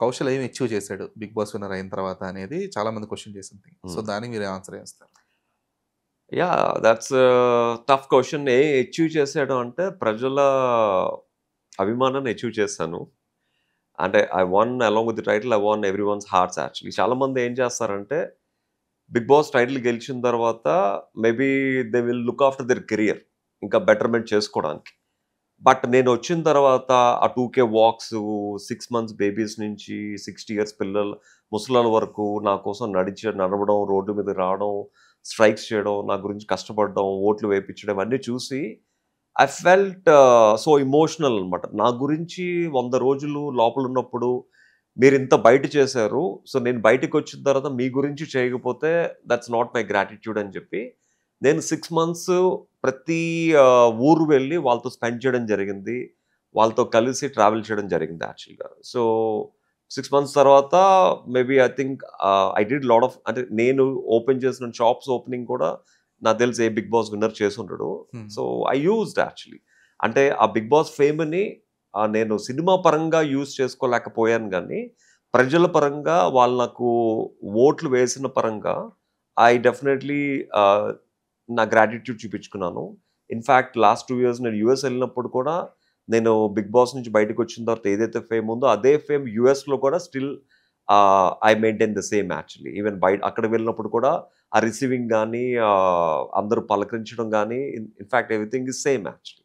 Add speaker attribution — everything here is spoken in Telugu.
Speaker 1: కౌశల్ ఏమి అచీవ్ చేశాడు 'బిగ్ బాస్' విన్నర్ అయిన తర్వాత అనేది చాలా మంది క్వెషన్ చేసింది. So,
Speaker 2: hmm.
Speaker 1: దానికి మీరు ఆన్సర్ ఏమిస్తారు?
Speaker 2: Yeah! That's tough question. Achieve చేసాడు అంటే ప్రజల అభిమానాన్ని అచీవ్ చేశాను. అంటే I won along with the title I won everyone's hearts actually. చాలామంది ఏం చేస్తారంటే 'బిగ్ బాస్' టైటిల్ గెలిచిన తర్వాత maybe they will look after their career. ఇంకా బెటర్‌మెంట్ చేసుకోవడానికి. బట్ నేనొచ్చిన తర్వాత ఆ 2K వాక్సు, 6 మంత్స్ బేబీస్ నుంచి 60 ఇయర్స్ ముసలోళ్ళ వరకు నా కోసం నడవడం, రోడ్డు మీదకి రావడం, స్ట్రైక్స్ చేయడం, నా గురించి కష్టపడడం, ఓట్లు వేపించడం ఇవన్నీ చూసి ఐ ఫెల్ట్ సో ఎమోషనల్ అనమాట. నా గురించి 100 రోజులు లోపలున్నప్పుడు మీరింత బయట చేశారు. సో నేను బయటికొచ్చిన తర్వాత మీ గురించి చేయకపోతే దట్స్ నాట్ మై గ్రాటిట్యూడ్ అని చెప్పి నేను 6 మంత్స్ ప్రతి ఊరు వెళ్ళి వాళ్ళతో స్పెండ్ చేయడం జరిగింది. వాళ్ళతో కలిసి ట్రావెల్ చేయడం జరిగింది యాక్చువల్‌గా. సో, 6 మంత్స్ తర్వాత maybe I think I did lot of అంటే నేను ఓపెన్ చేసిన షాప్స్ ఓపెనింగ్ కూడా నాకు తెలిసి ఏ 'బిగ్ బాస్' విన్నర్ చేసుండడు.
Speaker 1: హ్మ్.
Speaker 2: So, I used actually. అంటే ఆ 'బిగ్ బాస్' ఫేమ్‌ని నేను సినిమా పరంగా యూజ్ చేసుకోలేకపోయాను గానీ, ప్రజల పరంగా వాళ్ళు నాకు ఓట్లు వేసిన పరంగా ఐ డెఫినైట్‌లీ ఆహ్, నా గ్రాటిట్యూడ్ చూపించుకున్నాను. ఇన్‌ఫాక్ట్ లాస్ట్ 2 ఇయర్స్ నేను యూఎస్ ఎళ్ళినప్పుడు కూడా నేను 'బిగ్ బాస్' నుంచి బయటకొచ్చిన తర్వాత ఏదైతే ఫేమ్ ఉందో అదే ఫేమ్ యూఎస్‌లో కూడా still I maintain the same actually. Even అక్కడికి వెళ్ళినప్పుడు కూడా ఆ రిసీవింగ్ గానీ అందరూ పలకరించడం గానీ in fact everything is same actually.